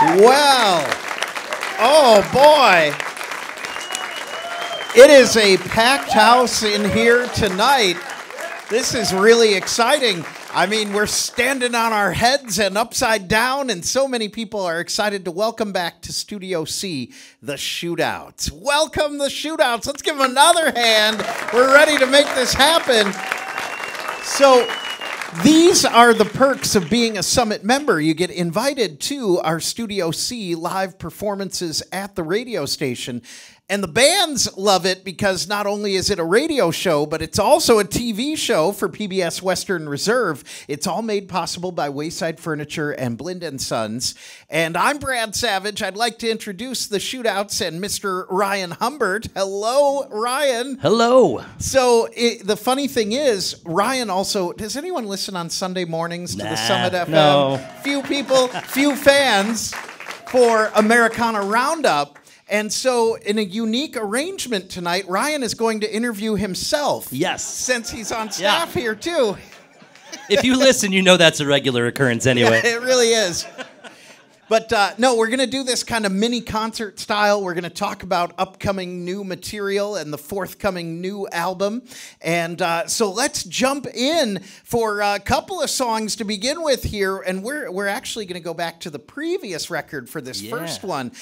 Well, oh boy. It is a packed house in here tonight. This is really exciting. I mean, we're standing on our heads and upside down, and so many people are excited to welcome back to Studio C, the Shootouts. Welcome, the Shootouts. Let's give them another hand. We're ready to make this happen. So, these are the perks of being a Summit member. You get invited to our Studio C live performances at the radio station. And the bands love it because not only is it a radio show, but it's also a TV show for PBS Western Reserve. It's all made possible by Wayside Furniture and Blind & Sons. And I'm Brad Savage. I'd like to introduce the Shootouts and Mr. Ryan Humbert. Hello, Ryan. Hello. So the funny thing is, Ryan also, does anyone listen on Sunday mornings to the Summit FM? No. Few people, few fans for Americana Roundup. And so, in a unique arrangement tonight, Ryan is going to interview himself. Yes. Since he's on staff here, too. If you listen, you know that's a regular occurrence anyway. Yeah, it really is. But no, we're going to do this kind of mini concert style. We're going to talk about upcoming new material and the forthcoming new album. And so let's jump in for a couple of songs to begin with here. And we're actually going to go back to the previous record for this first one.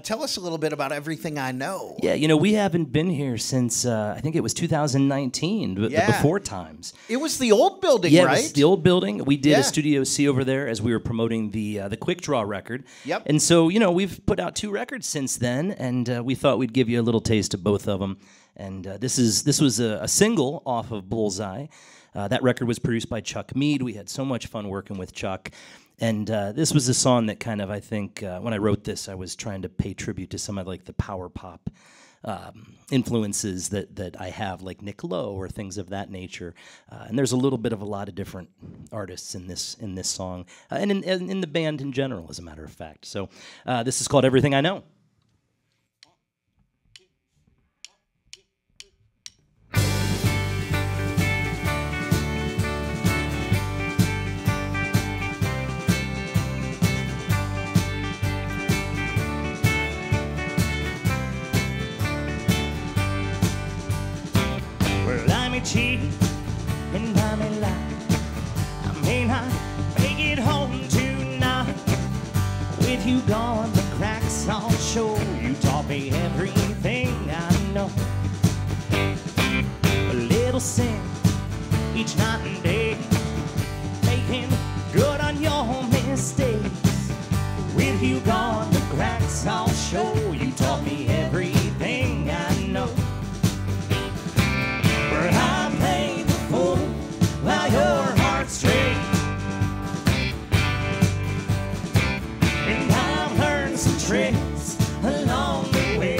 Tell us a little bit about Everything I Know. Yeah, you know, we haven't been here since, I think it was 2019, the before times. It was the old building, right? Yeah, it was the old building. We did a Studio C over there as we were promoting the Quick Draw record. Yep. And so, you know, we've put out 2 records since then, and we thought we'd give you a little taste of both of them. And this was a single off of Bullseye. That record was produced by Chuck Mead. We had so much fun working with Chuck. And this was a song that kind of, I think, when I wrote this, I was trying to pay tribute to some of like the power pop influences that I have, like Nick Lowe or things of that nature. And there's a little bit of a lot of different artists in this song, and in the band in general, as a matter of fact. So this is called Everything I Know. Cheat and I may lie. I may not make it home tonight. With you gone, the cracks all show. You taught me everything I know. A little sin each night and day, making good on your mistakes. With you gone, the cracks all show. You taught me everything I know. I played the fool while your heart's straight, and I've learned some tricks along the way.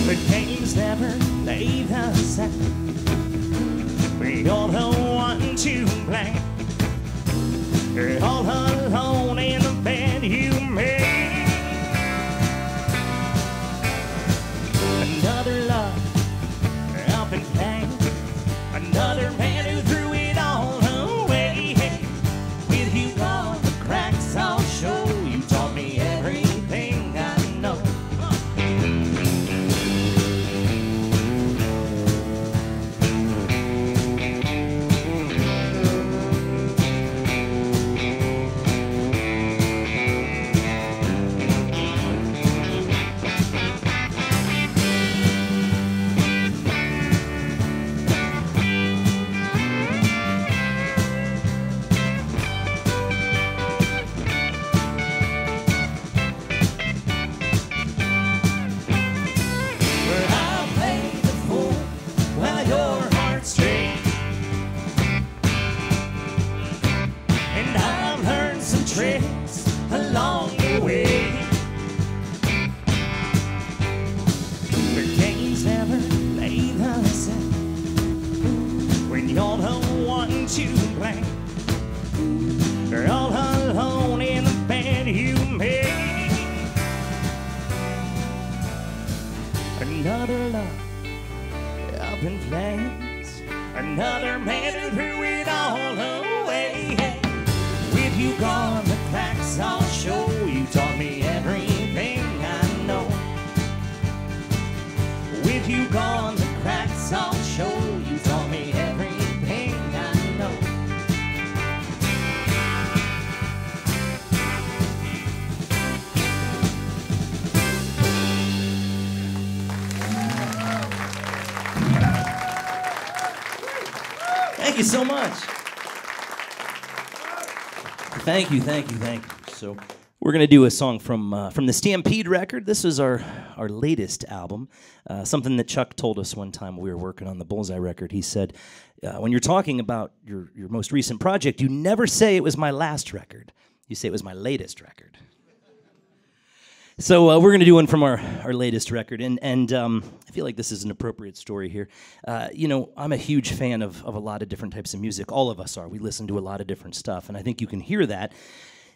The games never leave us out. We all the one to blame. You're all alone in the bed you made. Another love up in pain. Another man who threw it all away. With you gone, the cracks all show. You taught me everything I know. Tricks along the way. The games never leave us out. When you're the one to blame, you're all alone in the bed you made. Another love up in flames. Another man who threw it all away. With you cracks, I'll show you. Taught me everything I know. With you gone, the cracks, I'll show you. Taught me everything I know. Thank you so much. Thank you. So we're going to do a song from the Stampede record. This is our latest album. Something that Chuck told us one time we were working on the Bullseye record. He said, when you're talking about your most recent project, you never say it was my last record. You say it was my latest record. So we're going to do one from our latest record, and I feel like this is an appropriate story here. I'm a huge fan of a lot of different types of music. All of us are. We listen to a lot of different stuff, and I think you can hear that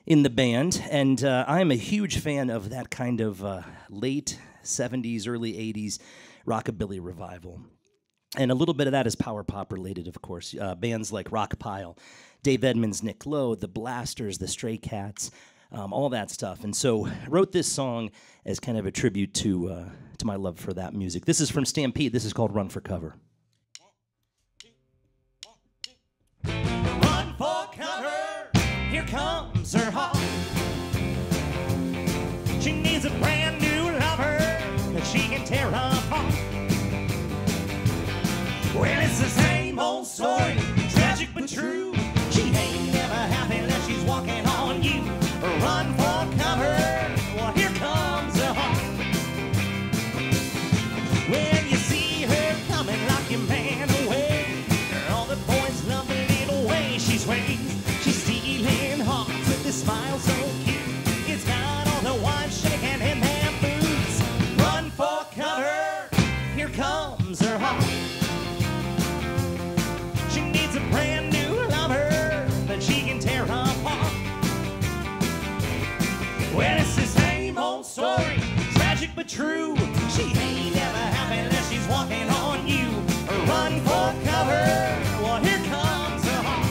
in the band. And I'm a huge fan of that kind of late 70s, early 80s rockabilly revival. And a little bit of that is power pop related, of course. Bands like Rockpile, Dave Edmunds, Nick Lowe, The Blasters, The Stray Cats, all that stuff. And so I wrote this song as kind of a tribute to my love for that music. This is from Stampede. This is called Run for Cover. Run for cover, here comes her heart. She needs a brand new lover that she can tear apart. Well, it's the same old story, tragic but true. She ain't never happy unless she's walking on you. Run for cover, well, here comes her heart. When you see her coming, lock your man away. All the boys love the little way she sways. She's stealing hearts with this smile so cute. It's got all the wine shaking in their boots. Run for cover, here comes her heart. She needs a brand new lover that she can tear apart. Well, it's the same old story, tragic but true. She ain't never happy unless she's walking on you. Run for cover, well, here comes her heart.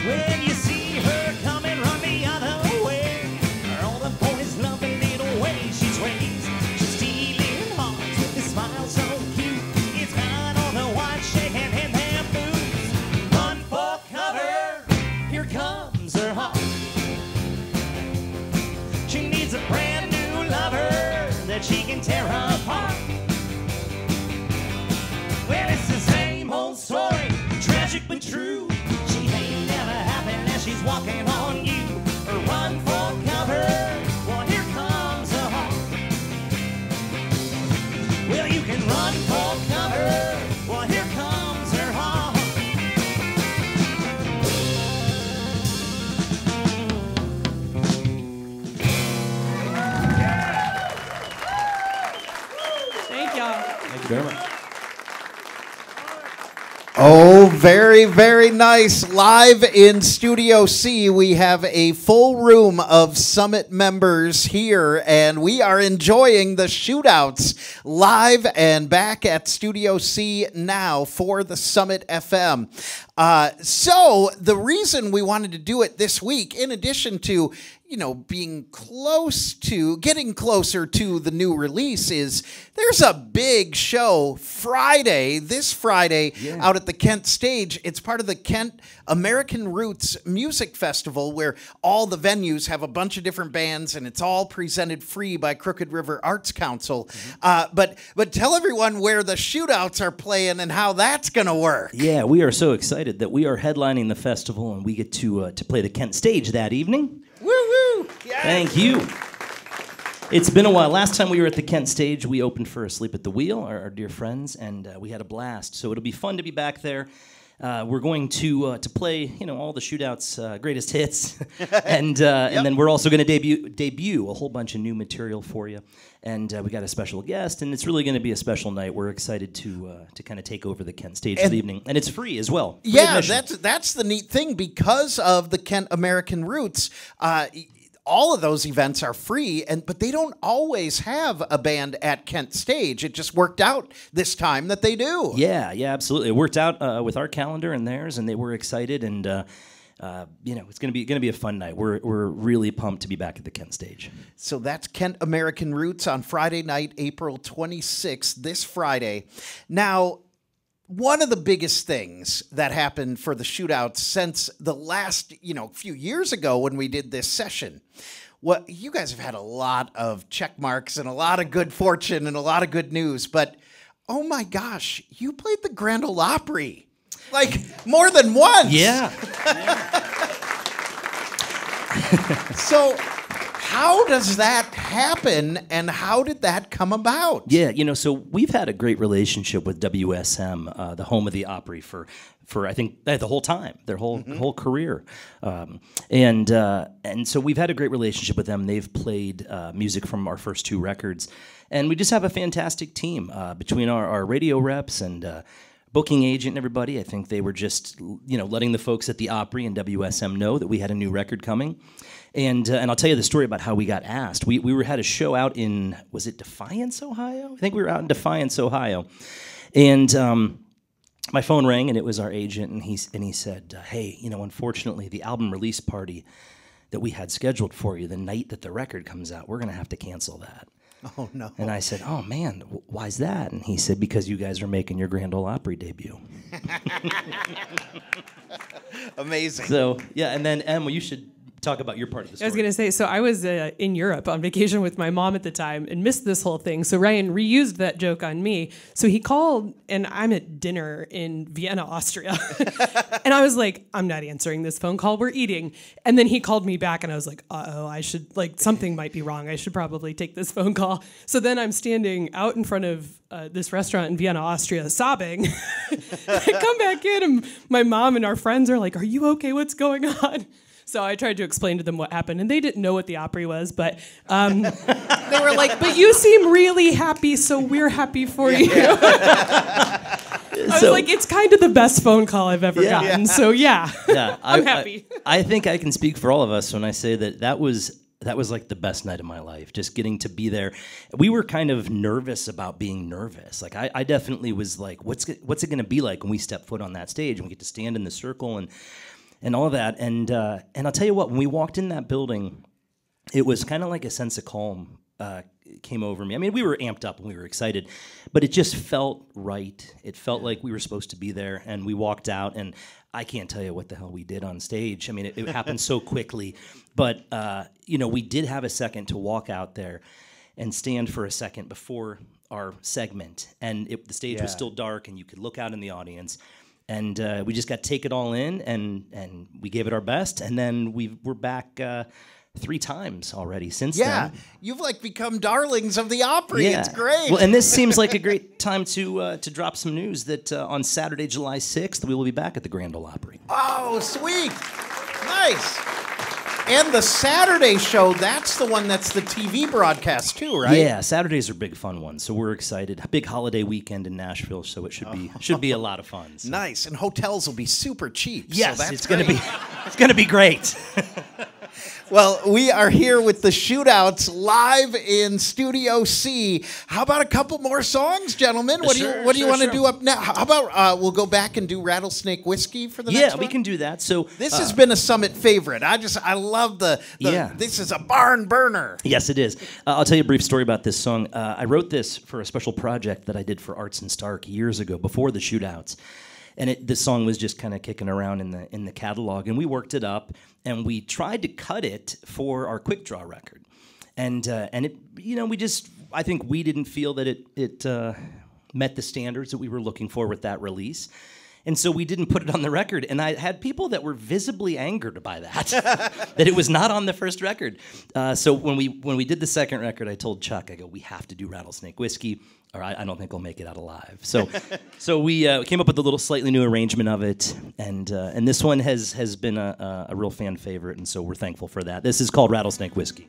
When you see her coming, run the other way. All the boys love the little way she sways. She's stealing hearts with a smile so cute. It's got all the wine shaking in their boots. Run for cover, here comes her heart. She needs a brand new lover that she can tear apart. Well, it's the same old story, tragic but true. She ain't never happy unless she's walking on you. Run for cover, well, here comes her heart. Well, you can run for cover, well, here comes her heart. Thank y'all. Thank you very much. Oh, very, very nice. Live in Studio C, we have a full room of Summit members here, and we are enjoying the Shootouts live and back at Studio C now for the Summit FM. So the reason we wanted to do it this week, in addition to being getting closer to the new release, is there's a big show this Friday out at the Kent Stage. It's part of the Kent American Roots Music Festival, where all the venues have a bunch of different bands, and it's all presented free by Crooked River Arts Council. But tell everyone where the Shootouts are playing and how that's going to work. Yeah, we are so excited that we are headlining the festival, and we get to play the Kent Stage that evening. Woo-woo! Yes. Thank you. It's been a while. Last time we were at the Kent Stage, we opened for Asleep at the Wheel, our dear friends, and we had a blast. So it'll be fun to be back there. We're going to play, all the Shootouts' greatest hits, and then we're also going to debut a whole bunch of new material for you. And we got a special guest, and it's really going to be a special night. We're excited to kind of take over the Kent stage for the evening, and it's free as well. Free admission. That's the neat thing because of the Kent American roots. All of those events are free, but they don't always have a band at Kent Stage. It just worked out this time that they do. Yeah, absolutely. It worked out with our calendar and theirs, and they were excited. And it's going to be a fun night. We're really pumped to be back at the Kent Stage. So that's Kent American Roots on Friday night, April 26th, this Friday. Now, one of the biggest things that happened for the Shootouts since the last, few years ago when we did this session, you guys have had a lot of check marks and a lot of good fortune and a lot of good news, but oh my gosh, you played the Grand Ole Opry, like more than once. Yeah. So how does that happen, and how did that come about? Yeah, so we've had a great relationship with WSM, the home of the Opry, for I think the whole time, their whole career, and so we've had a great relationship with them. They've played music from our first 2 records, and we just have a fantastic team between our radio reps and booking agent and everybody. I think they were just letting the folks at the Opry and WSM know that we had a new record coming. And I'll tell you the story about how we got asked. We had a show out in, was it Defiance, Ohio? I think we were out in Defiance, Ohio. And my phone rang, and it was our agent, and he said, hey, unfortunately, the album release party that we had scheduled for you the night that the record comes out, we're going to have to cancel that. Oh, no. And I said, oh, man, why's that? And he said, because you guys are making your Grand Ole Opry debut. Amazing. So, yeah, and then, Em, you should talk about your part of the story. I was going to say, so I was in Europe on vacation with my mom at the time and missed this whole thing. So Ryan reused that joke on me. So he called, and I'm at dinner in Vienna, Austria. And I was like, I'm not answering this phone call. We're eating. And then he called me back, and I was like, uh-oh, I should, something might be wrong. I should probably take this phone call. So then I'm standing out in front of this restaurant in Vienna, Austria, sobbing. I come back in, and my mom and our friends are like, are you okay? What's going on? So I tried to explain to them what happened, and they didn't know what the Opry was, but they were like, but you seem really happy, so we're happy for you. I was like, it's kind of the best phone call I've ever gotten, so I'm happy. I think I can speak for all of us when I say that was like the best night of my life, just getting to be there. We were kind of nervous about being nervous. Like I definitely was like, what's it going to be like when we step foot on that stage and we get to stand in the circle and all of that, and I'll tell you what, when we walked in that building, it was kind of like a sense of calm came over me. I mean, we were amped up and we were excited, but it just felt right. It felt like we were supposed to be there, and we walked out, and I can't tell you what the hell we did on stage. I mean, it happened so quickly, but we did have a second to walk out there and stand for a second before our segment, and the stage was still dark, and you could look out in the audience. And we just got to take it all in, and we gave it our best. And then we're back 3 times already since then. Yeah, you've become darlings of the Opry. Yeah. It's great. Well, and this seems like a great time to drop some news that on Saturday, July 6th, we will be back at the Grand Ole Opry. Oh, sweet. Nice. And the Saturday show, that's the one that's the TV broadcast too, right? Yeah, Saturdays are big fun ones, so we're excited. A big holiday weekend in Nashville, so it should be a lot of fun. So. Nice, and hotels will be super cheap. Yes, so it's gonna be great. Well, we are here with the Shootouts live in Studio C. How about a couple more songs, gentlemen? What do you want to do up now? How about we'll go back and do Rattlesnake Whiskey for the next one? Yeah, we can do that. So this has been a Summit favorite. I love the this is a barn burner. Yes, it is. I'll tell you a brief story about this song. I wrote this for a special project that I did for Arts and Stark years ago, before the Shootouts. And this song was just kind of kicking around in the catalog, and we worked it up, and we tried to cut it for our Quick Draw record, and it I think we didn't feel that it met the standards that we were looking for with that release, And so we didn't put it on the record. And I had people that were visibly angered by that, that it was not on the first record. So when we did the second record, I told Chuck, I go, we have to do Rattlesnake Whiskey, or I don't think we'll make it out alive. So we came up with a little slightly new arrangement of it. And this one has been a real fan favorite, and so we're thankful for that. This is called Rattlesnake Whiskey.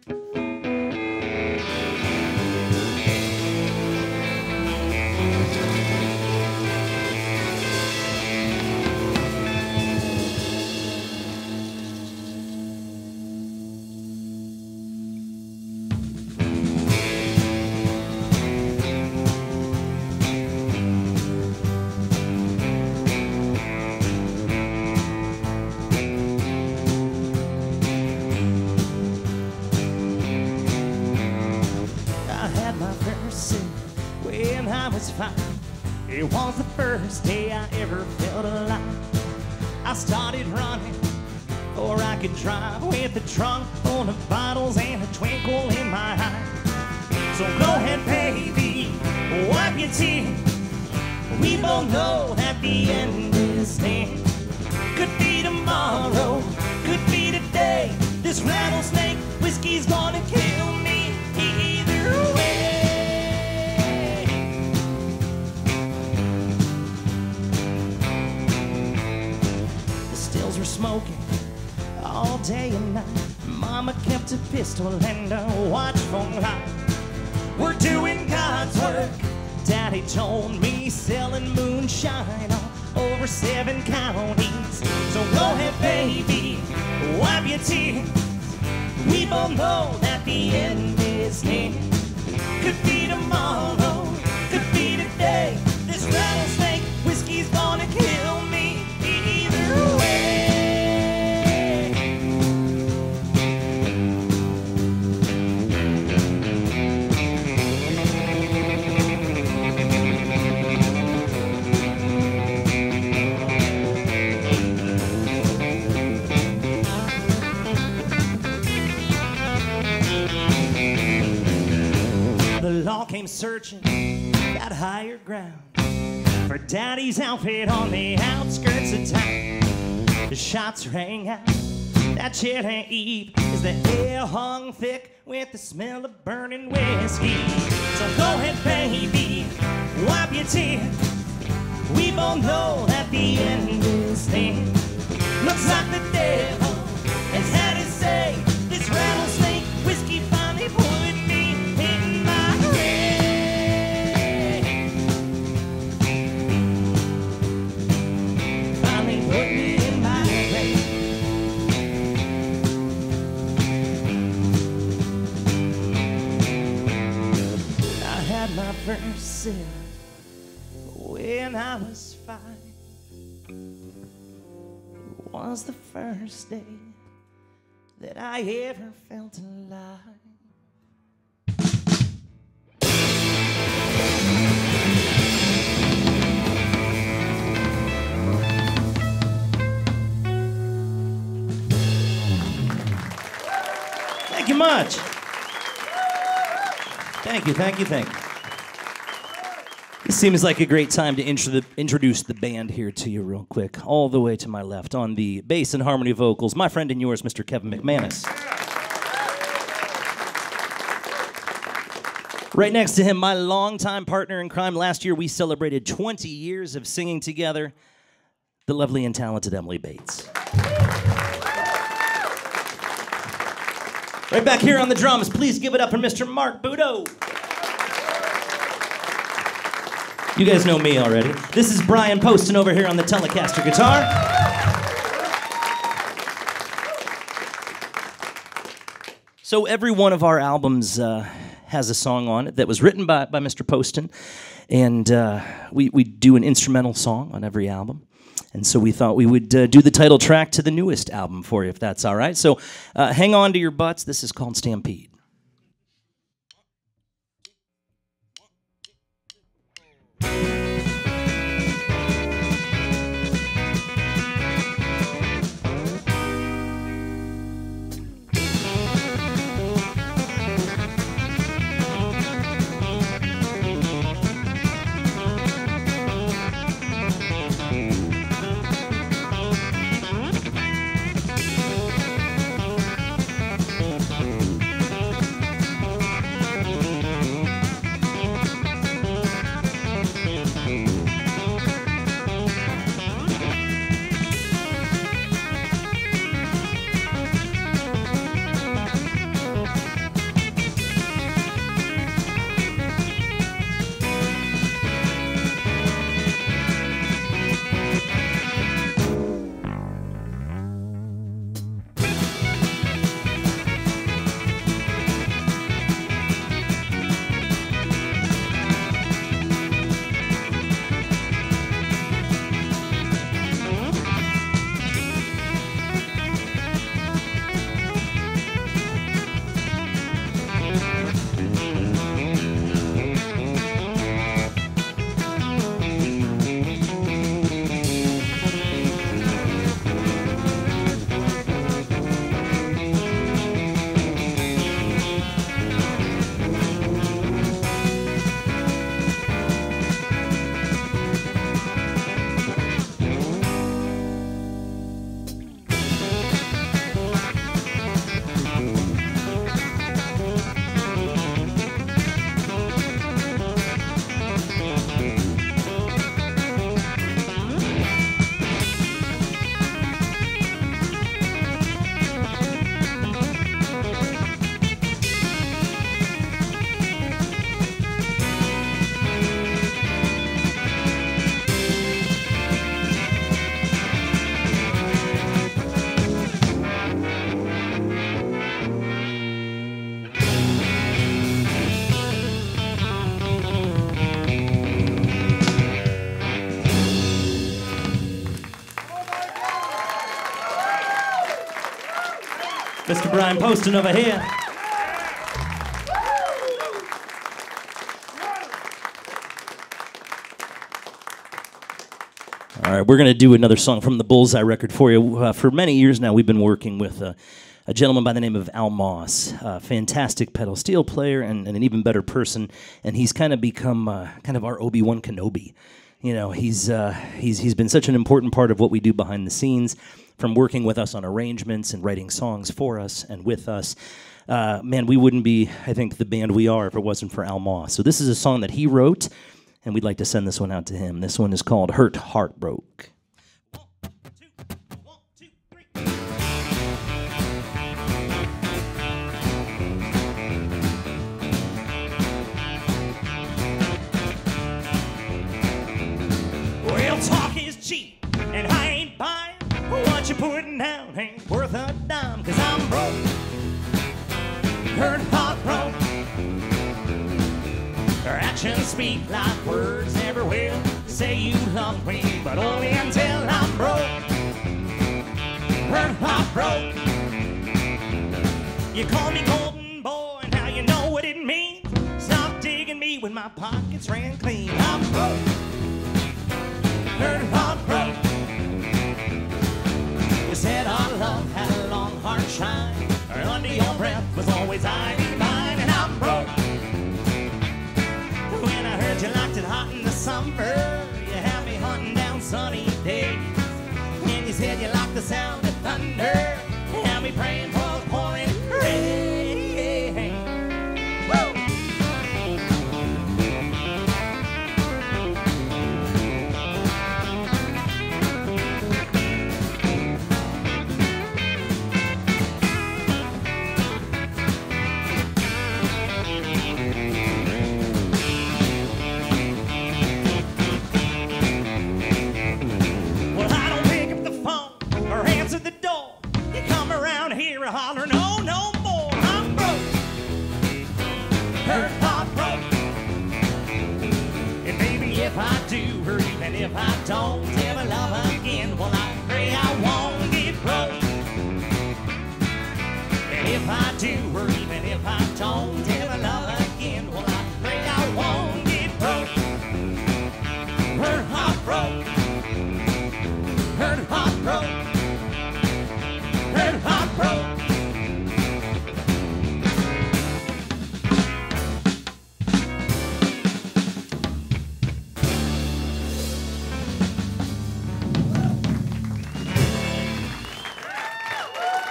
It was the first day I ever felt alive. I started running before I could drive, with a trunk full of bottles and a twinkle in my eye. So go ahead, baby, wipe your tears. We both know that the end is near. Could be tomorrow, could be today. This rattlesnake whiskey's gonna kill me either way. Were smoking all day and night. Mama kept a pistol and a watchful eye. We're doing God's work, Daddy told me, selling moonshine all over 7 counties. So go ahead, baby, wipe your tears. We both know that the end is near. Could be tomorrow, could be today. This rattlesnake whiskey's gonna kill me either way. Came searching that higher ground for Daddy's outfit on the outskirts of town. The shots rang out, that chilly eve, as the air hung thick with the smell of burning whiskey. So go ahead, baby, wipe your tears. We both know that the end is near. Looks like the devil has had his say. This rattlesnake whiskey finally put me in my grave. Finally put me in my grave. I had my first sip when I was 5. It was the first day that I ever felt alive. Thank you much. Thank you, thank you, thank you. This seems like a great time to introduce the band here to you real quick. All the way to my left on the bass and harmony vocals, my friend and yours, Mr. Kevin McManus. Right next to him, my longtime partner in crime. Last year, we celebrated 20 years of singing together, the lovely and talented Emily Bates. Right back here on the drums, please give it up for Mr. Mark Budo. You guys know me already. This is Brian Poston over here on the Telecaster guitar. So every one of our albums has a song on it that was written by Mr. Poston, and we do an instrumental song on every album. And so we thought we would do the title track to the newest album for you, if that's all right. So hang on to your butts. This is called Stampede. Mr. Brian Poston over here. All right, we're going to do another song from the Bullseye record for you. For many years now, we've been working with a gentleman by the name of Al Moss, a fantastic pedal steel player and an even better person, and he's kind of become kind of our Obi-Wan Kenobi. You know, he's been such an important part of what we do behind the scenes, from working with us on arrangements and writing songs for us and with us. Man, we wouldn't be, I think, the band we are if it wasn't for Al Moss. So this is a song that he wrote, and we'd like to send this one out to him. This one is called Hurt Heartbroke. Well, talk is cheap, and I ain't buying. What you putting down ain't worth a dime, 'cause I'm broke. Hurt heartbroke. Her actions speak like words never will. Say you love me, but only until I'm broke. Hurt heartbroke. You call me golden boy, now you know what it means. Stop digging me when my pockets ran clean. I'm broke. Hurt heartbroke. You said our love had a long hard shine. Or under your breath was always I be mine, and I'm broke. When I heard you liked it hot in the summer, you had me hunting down sunny days. And you said you liked the sound of thunder, you had me praying for the pouring rain. Woo! Well, I don't pick up the phone or answer the door. You come around here and holler, no, no more. I'm broke. Hurt heartbroke. And maybe if I do, or even if I don't ever love again, well, I pray I won't get broke. And if I do, or even if I don't ever love again, well, I pray I won't get broke. Hurt heartbroke. Hurt heartbroke. Hurt heartbroke.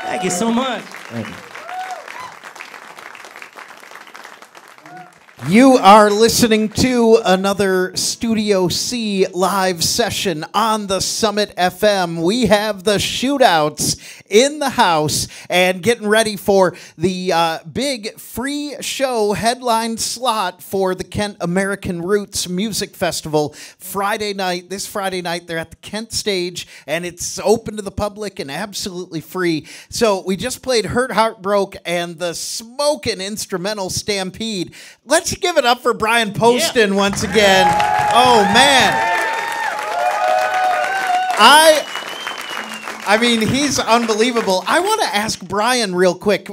Thank you so much. Thank you. You are listening to another Studio C live session on the Summit FM. We have the Shootouts in the house and getting ready for the big free show headline slot for the Kent American Roots Music Festival Friday night. This Friday night, they're at the Kent stage, and it's open to the public and absolutely free. So we just played Hurt Heartbroke and the smoking instrumental Stampede. Let's give it up for Brian Poston once again. Oh, man. I mean, he's unbelievable. I want to ask Brian real quick,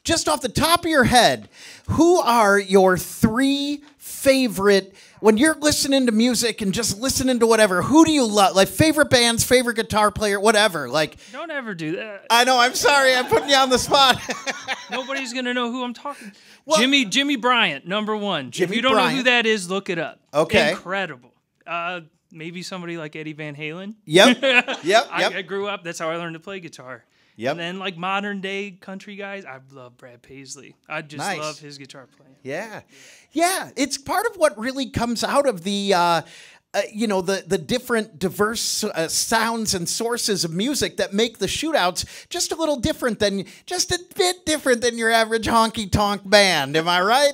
just off the top of your head, who are your three favorite, when you're listening to music and just listening to whatever, who do you love? Like favorite bands, favorite guitar player, whatever. Like, don't ever do that. I know, I'm sorry, I'm putting you on the spot. Nobody's gonna know who I'm talking. Well, Jimmy Bryant, number one. Jimmy if you don't Bryant. know who that is, look it up. Okay. Incredible. Maybe somebody like Eddie Van Halen. Yep. I grew up. That's how I learned to play guitar. Yep. And then like modern day country guys, I love Brad Paisley. I just Nice. love his guitar playing. Yeah. It's part of what really comes out of the, the different diverse sounds and sources of music that make the Shootouts just a bit different than your average honky tonk band. Am I right?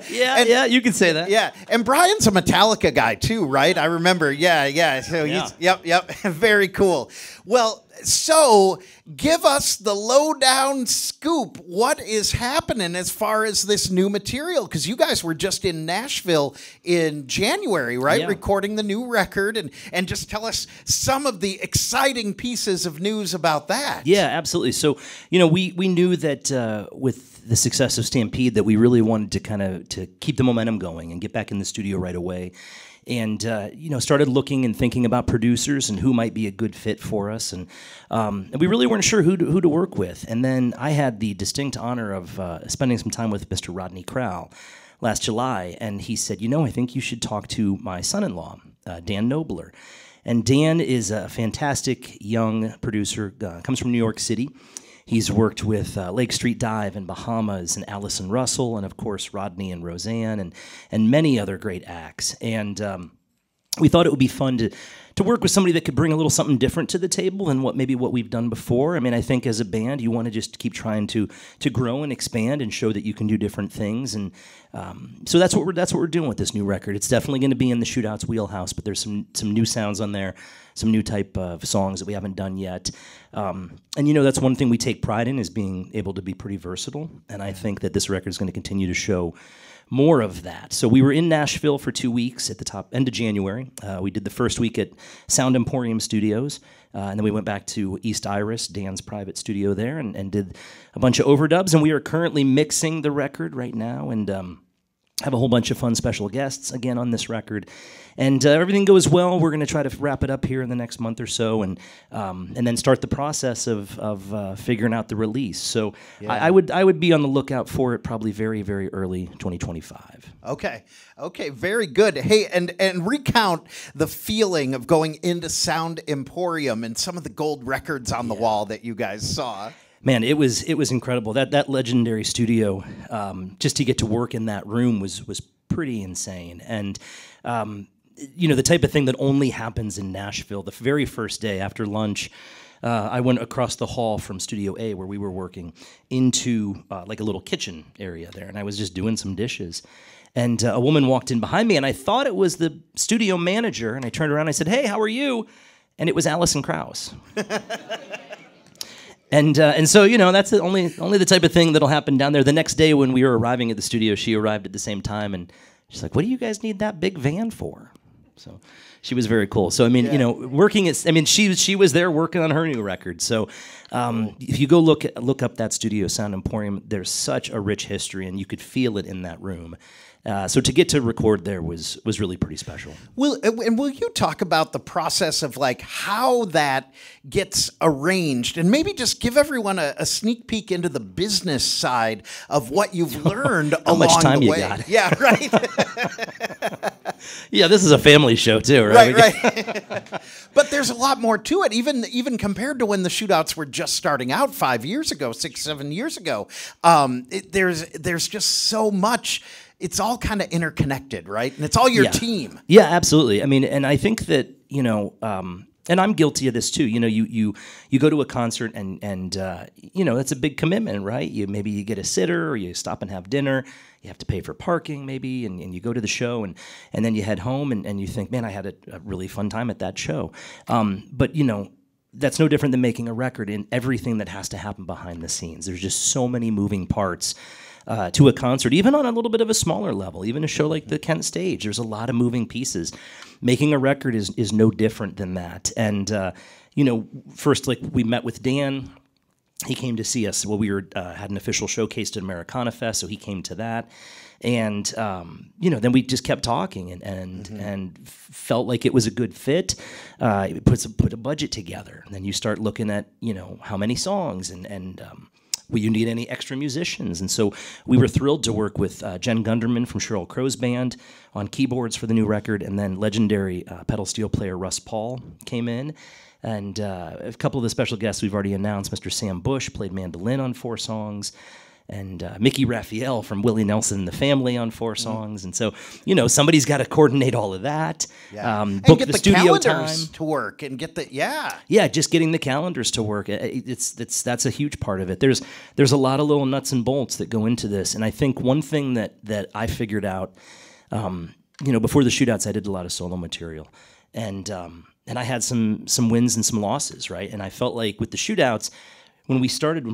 Yeah, you can say that. Yeah, and Brian's a Metallica guy too, right? I remember. Yeah. So he's yep. Very cool. Well, so give us the lowdown scoop. What is happening as far as this new material? Because you guys were just in Nashville in January, right? Yeah. Recording the new record. And just tell us some of the exciting pieces of news about that. Yeah, absolutely. So, we knew that with the success of Stampede that we really wanted to keep the momentum going and get back in the studio right away. And started looking and thinking about producers and who might be a good fit for us, and we really weren't sure who to work with. And then I had the distinct honor of spending some time with Mr. Rodney Crowell last July, and he said, I think you should talk to my son-in-law, Dan Nobler. And Dan is a fantastic young producer, comes from New York City. He's worked with Lake Street Dive and Bahamas and Allison Russell and, of course, Rodney and Roseanne and many other great acts. And we thought it would be fun to work with somebody that could bring a little something different to the table than what we've done before. I mean, I think as a band, you want to just keep trying to grow and expand and show that you can do different things. And so that's what we're doing with this new record. It's definitely going to be in the Shootouts wheelhouse, but there's some new sounds on there, some new type of songs that we haven't done yet. And that's one thing we take pride in, is being able to be pretty versatile. And I think that this record is going to continue to show more of that. So we were in Nashville for 2 weeks at the end of January. We did the first week at Sound Emporium Studios, and then we went back to East Iris, Dan's private studio there, and did a bunch of overdubs. And we are currently mixing the record right now, and have a whole bunch of fun special guests again on this record. And everything goes well, we're going to try to wrap it up here in the next month or so, and then start the process of figuring out the release. So yeah. I would be on the lookout for it probably very, very early 2025. Okay, very good. Hey, and recount the feeling of going into Sound Emporium and some of the gold records on the wall that you guys saw. Man, it was incredible. That legendary studio, just to get to work in that room was pretty insane. And the type of thing that only happens in Nashville. The very first day after lunch, I went across the hall from Studio A, where we were working, into like a little kitchen area there, and I was just doing some dishes. And a woman walked in behind me, and I thought it was the studio manager, and I turned around and I said, "Hey, how are you?" And it was Alison Krauss. And so, that's only the type of thing that'll happen down there. The next day when we were arriving at the studio, she arrived at the same time, and she's like, "What do you guys need that big van for?" So she was very cool. So, she was there working on her new record. So if you go look up that studio, Sound Emporium, there's such a rich history, and you could feel it in that room. So to get to record there was really pretty special. Will you talk about the process of like how that gets arranged, and maybe just give everyone a sneak peek into the business side of what you've learned how along much time the you way? got? Yeah, right. Yeah, this is a family show too, right? Right. But there's a lot more to it, even compared to when the Shootouts were just starting out 5 years ago, 6-7 years ago. There's just so much. It's all kind of interconnected, right? And it's all your team. Yeah, absolutely. I mean, and I think that, and I'm guilty of this too. You go to a concert and it's a big commitment, right? Maybe you get a sitter, or you stop and have dinner. You have to pay for parking maybe, and you go to the show, and then you head home and you think, man, I had a really fun time at that show. But that's no different than making a record in everything that has to happen behind the scenes. There's just so many moving parts to a concert, even on a little bit of a smaller level, even a show like the Kent Stage. There's a lot of moving pieces. Making a record is no different than that. And, first, like, we met with Dan. He came to see us. Well, we had an official showcase at Americana Fest, so he came to that. And, then we just kept talking and felt like it was a good fit. Put a budget together. And then you start looking at, how many songs and will you need any extra musicians? And so we were thrilled to work with Jen Gunderman from Sheryl Crow's band on keyboards for the new record, and then legendary pedal steel player Russ Paul came in. And a couple of the special guests we've already announced, Mr. Sam Bush played mandolin on 4 songs, and Mickey Raphael from Willie Nelson and the Family on 4 songs. And so, somebody's got to coordinate all of that. Yeah. Book and get the the studio calendars time to work, and get the just getting the calendars to work. That's a huge part of it. There's a lot of little nuts and bolts that go into this. And I think one thing that I figured out, before the Shootouts, I did a lot of solo material. And I had some wins and some losses, right? And I felt like with the Shootouts, when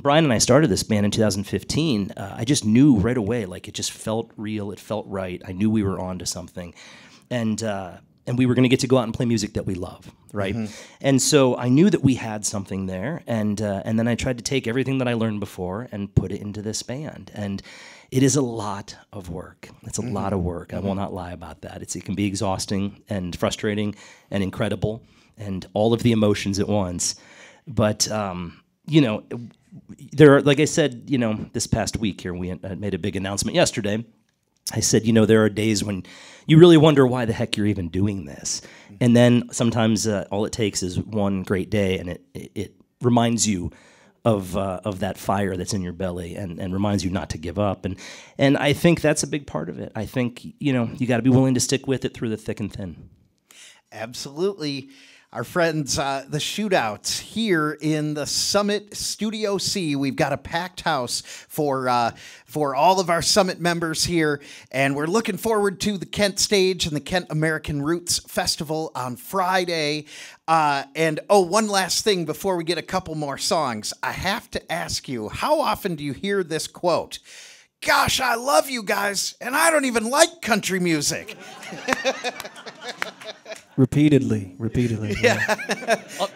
Brian and I started this band in 2015, I just knew right away, like it just felt real, it felt right. I knew we were on to something. And we were going to get to go out and play music that we love, right? And so I knew that we had something there, and then I tried to take everything that I learned before and put it into this band. And it is a lot of work. It's a lot of work. I will not lie about that. It can be exhausting and frustrating and incredible and all of the emotions at once. But you know, there are, like I said, you know, this past week here, we made a big announcement yesterday. I said, you know, there are days when you really wonder why the heck you're even doing this. And then sometimes all it takes is one great day, and it reminds you of that fire that's in your belly, and reminds you not to give up. And I think that's a big part of it. I think, you know, you got to be willing to stick with it through the thick and thin. Absolutely. Our friends, the Shootouts, here in the Summit Studio C. We've got a packed house for all of our Summit members here, and we're looking forward to the Kent stage and the Kent American Roots Festival on Friday. And one last thing before we get a couple more songs. I have to ask you, how often do you hear this quote? Gosh, I love you guys, and I don't even like country music. Repeatedly. Yeah.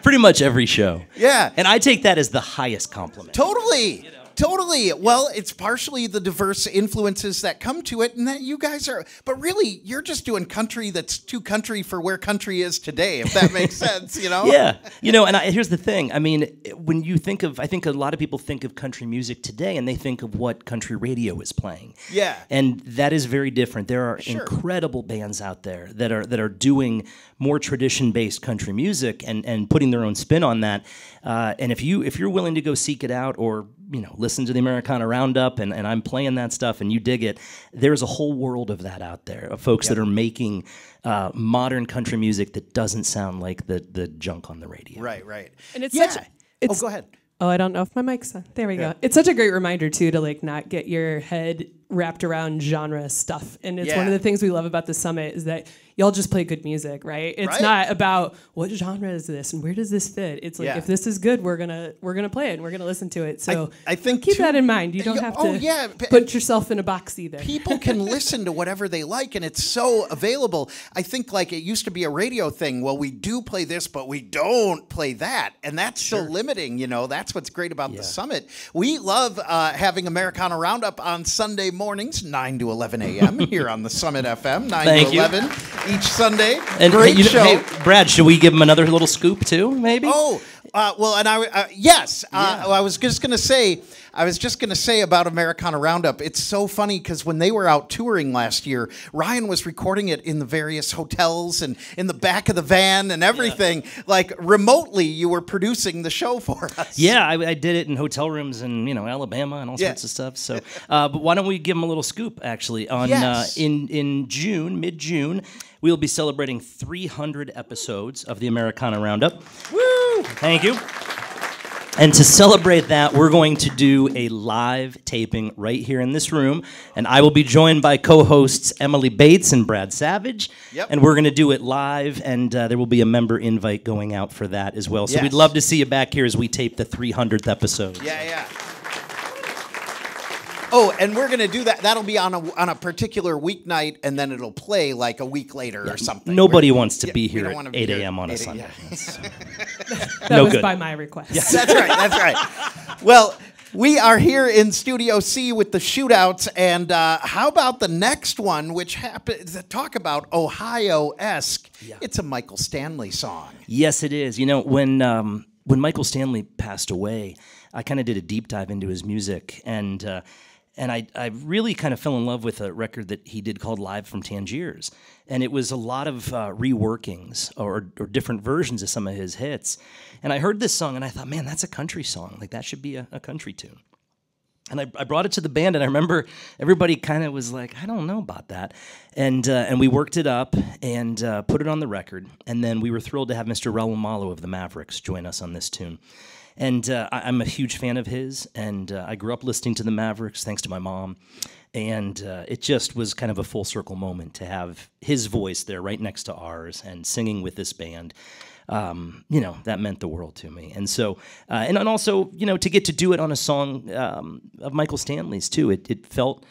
Pretty much every show. Yeah. And I take that as the highest compliment. Totally. Totally. Well, it's partially the diverse influences that come to it, and that you guys are, but really, you're just doing country that's too country for where country is today, if that makes sense, you know? Yeah. You know, and here's the thing. I mean, when you think of, I think a lot of people think of country music today, and they think of what country radio is playing. Yeah. And that is very different. There are incredible bands out there that are doing more tradition-based country music and putting their own spin on that. And if you're willing to go seek it out, or you know, listen to the Americana Roundup, and I'm playing that stuff, and you dig it, there's a whole world of that out there, of folks that are making modern country music that doesn't sound like the junk on the radio. Right, right. And it's go ahead. Oh, I don't know if my mic's on. There we go. It's such a great reminder, too, to like not get your head wrapped around genre stuff. And it's one of the things we love about the Summit is that y'all just play good music, right? It's not about what genre is this and where does this fit. It's like if this is good, we're gonna play it and we're gonna listen to it. So I think keep that in mind. You don't have to put yourself in a box either. People can listen to whatever they like, and it's so available. I think like it used to be a radio thing. Well, we do play this, but we don't play that, and that's so limiting. You know, that's what's great about the Summit. We love having Americana Roundup on Sunday mornings, 9 to 11 a.m. here on the Summit FM, 9 to 11 each Sunday. And great show. Hey, Brad, should we give him another little scoop too? Maybe. Oh, well, and yes. I was just gonna say about Americana Roundup. It's so funny because when they were out touring last year, Ryan was recording it in the various hotels and in the back of the van and everything. Like remotely, you were producing the show for us. Yeah, I did it in hotel rooms in Alabama and all sorts of stuff. So, but why don't we give him a little scoop? Actually, on in June, mid-June, we'll be celebrating 300 episodes of the Americana Roundup. Woo! Thank you. And to celebrate that, we're going to do a live taping right here in this room. And I will be joined by co-hosts Emily Bates and Brad Savage. Yep. And we're going to do it live, and there will be a member invite going out for that as well. So we'd love to see you back here as we tape the 300th episode. Yeah. Oh, and we're going to do that. That'll be on a particular weeknight, and then it'll play like a week later or something. Nobody wants to be here at 8 a.m. on a Sunday. That was by my request. Yeah, that's right. Well, we are here in Studio C with the Shootouts, and how about the next one, which happens to talk about Ohio-esque? Yeah. It's a Michael Stanley song. Yes, it is. You know, when Michael Stanley passed away, I kind of did a deep dive into his music, and I really kind of fell in love with a record that he did called Live from Tangiers. And it was a lot of reworkings or different versions of some of his hits. And I heard this song, and I thought, man, that's a country song. Like, that should be a country tune. And I brought it to the band, and I remember everybody kind of was like, I don't know about that. And we worked it up and put it on the record. And then we were thrilled to have Mr. Raul Malo of the Mavericks join us on this tune. And I'm a huge fan of his, and I grew up listening to the Mavericks thanks to my mom. And it just was kind of a full circle moment to have his voice there right next to ours and singing with this band. you know, that meant the world to me. And so, and also, you know, to get to do it on a song of Michael Stanley's too, it felt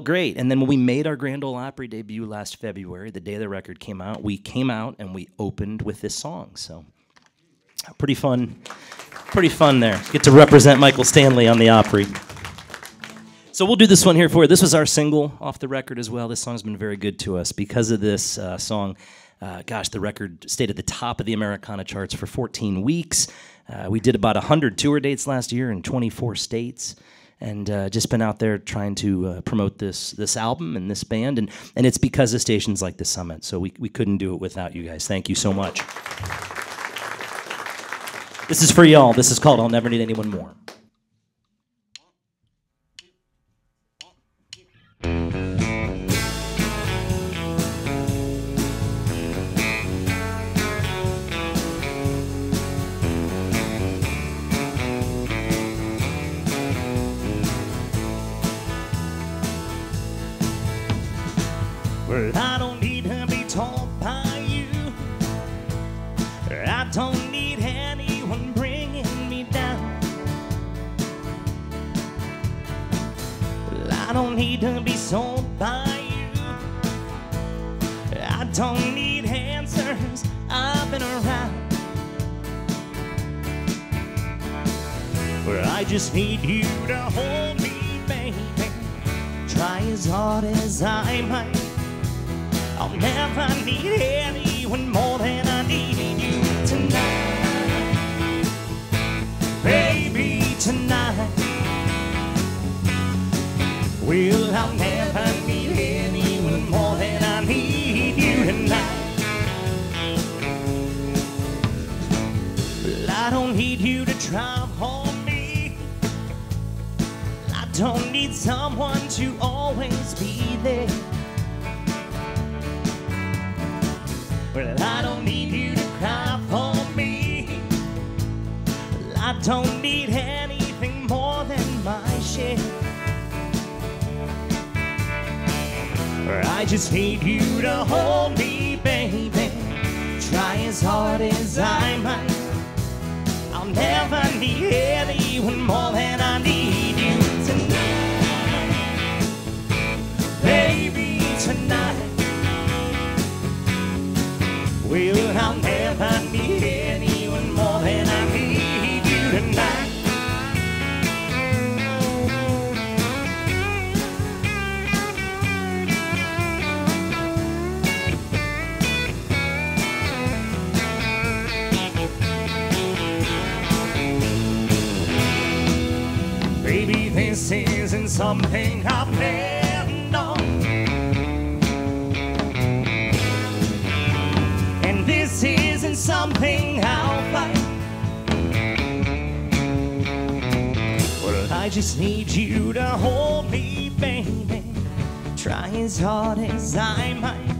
great. And then when we made our Grand Ole Opry debut last February, the day the record came out, we came out and we opened with this song. So pretty fun there. Get to represent Michael Stanley on the Opry. So we'll do this one here for you. This was our single off the record as well. This song's been very good to us. Because of this song, gosh, the record stayed at the top of the Americana charts for 14 weeks. We did about 100 tour dates last year in 24 states. And just been out there trying to promote this album and this band. And it's because of stations like The Summit. So we couldn't do it without you guys. Thank you so much. This is for y'all. This is called I'll Never Need Anyone More. Well, I don't need to be told by you. I don't need anyone bringing me down. Well, I don't need to be sold by you. I don't need answers. I've been around. Well, I just need you to hold me, baby. Try as hard as I might. I'll never need anyone more than I need you tonight. Baby, tonight. Well, I'll never need anyone more than I need you tonight. Well, I don't need you to drive home me. I don't need someone to always be there. Well, I don't need you to cry for me. Well, I don't need anything more than my share. Well, I just need you to hold me, baby. Try as hard as I might. I'll never need anyone more than I need you tonight. Baby, tonight. Well, I'll never need anyone more than I need you tonight. Baby, this isn't something I've planned on. This isn't something I'll fight. Well, I just need you to hold me, baby. Try as hard as I might.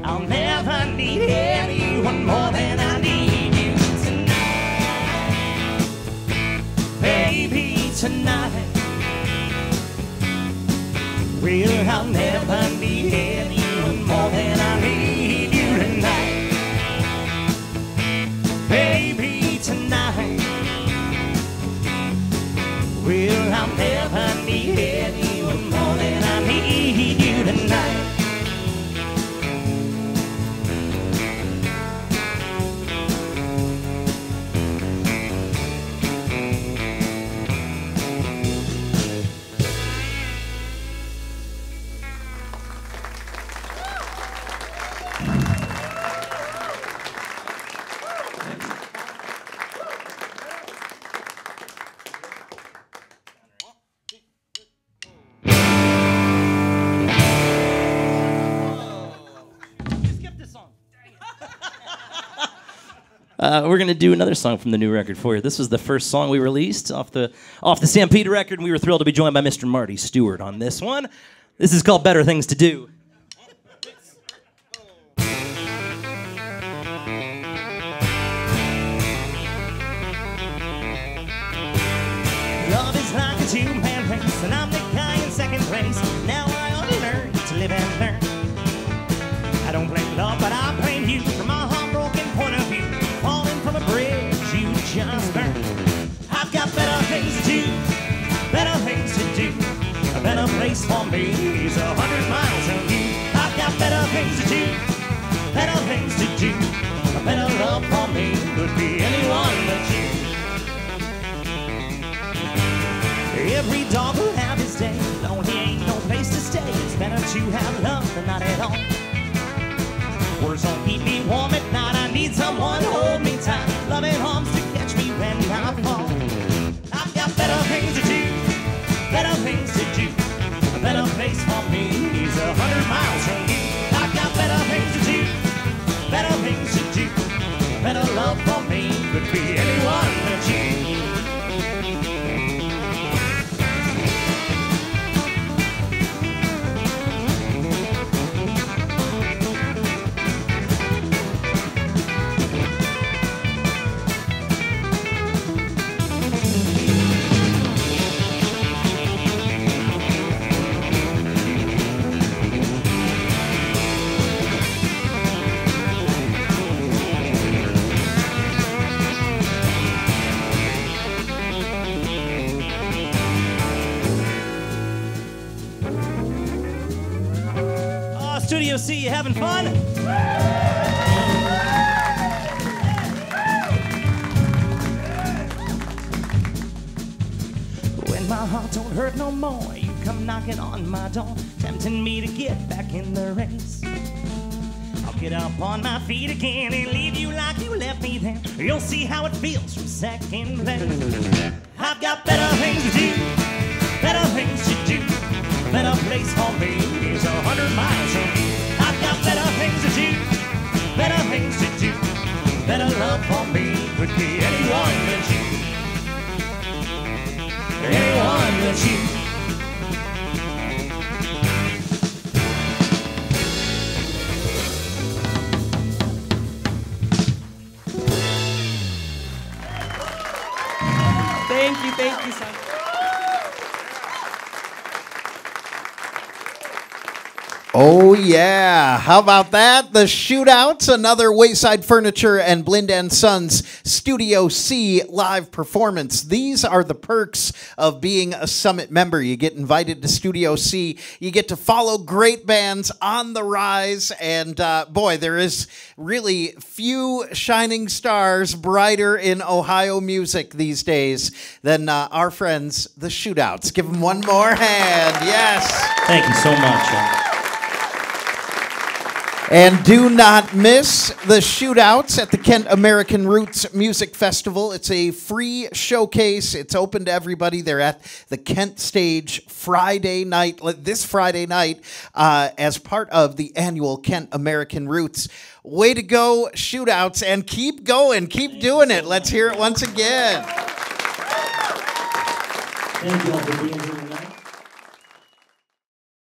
I'll never need anyone more than I need you tonight. Baby, tonight. Well, I'll never need anyone more than I need you tonight. Baby, tonight. Well, I'll never need anyone more than I need you tonight. We're going to do another song from the new record for you. This was the first song we released off the Stampede record, and we were thrilled to be joined by Mr. Marty Stewart on this one. This is called Better Things to Do. Love is like a two-man race, and I'm the guy in second place. Now I ought to learn to live and learn. I don't blame love, but I blame you from my heartbroken point of view. place for me is 100 miles from you. I've got better things to do, better things to do. A better love for me could be anyone but you. Every dog will have his day, lonely ain't no place to stay. It's better to have love than not at all. Words don't keep me warm at night. I need someone to hold me tight, loving arms to catch me when I fall. I've got better things to do, better things to do. A better place for me is 100 miles from you. I've got better things to do, better things to do. Better love for me could be anyone but you. Studio C, you having fun? When my heart don't hurt no more, you come knocking on my door, tempting me to get back in the race. I'll get up on my feet again and leave you like you left me there. You'll see how it feels from second place. I've got better things to do, better things to do. A better place for me is 100 miles from you. I've got better things to do, better things to do. Better love for me could be anyone but you. Anyone but you. Thank you so much. Oh, yeah. How about that? The Shootouts, another Wayside Furniture and Blind & Sons Studio C live performance. These are the perks of being a Summit member. You get invited to Studio C. You get to follow great bands on the rise. And, boy, there is really few shining stars brighter in Ohio music these days than our friends, the Shootouts. Give them one more hand. Yes. Thank you so much. And do not miss the Shootouts at the Kent American Roots Music Festival. It's a free showcase. It's open to everybody. They're at the Kent Stage Friday night, this Friday night, as part of the annual Kent American Roots. Way to go, Shootouts, and keep going. Keep doing it. Let's hear it once again. Thank you all for being here tonight.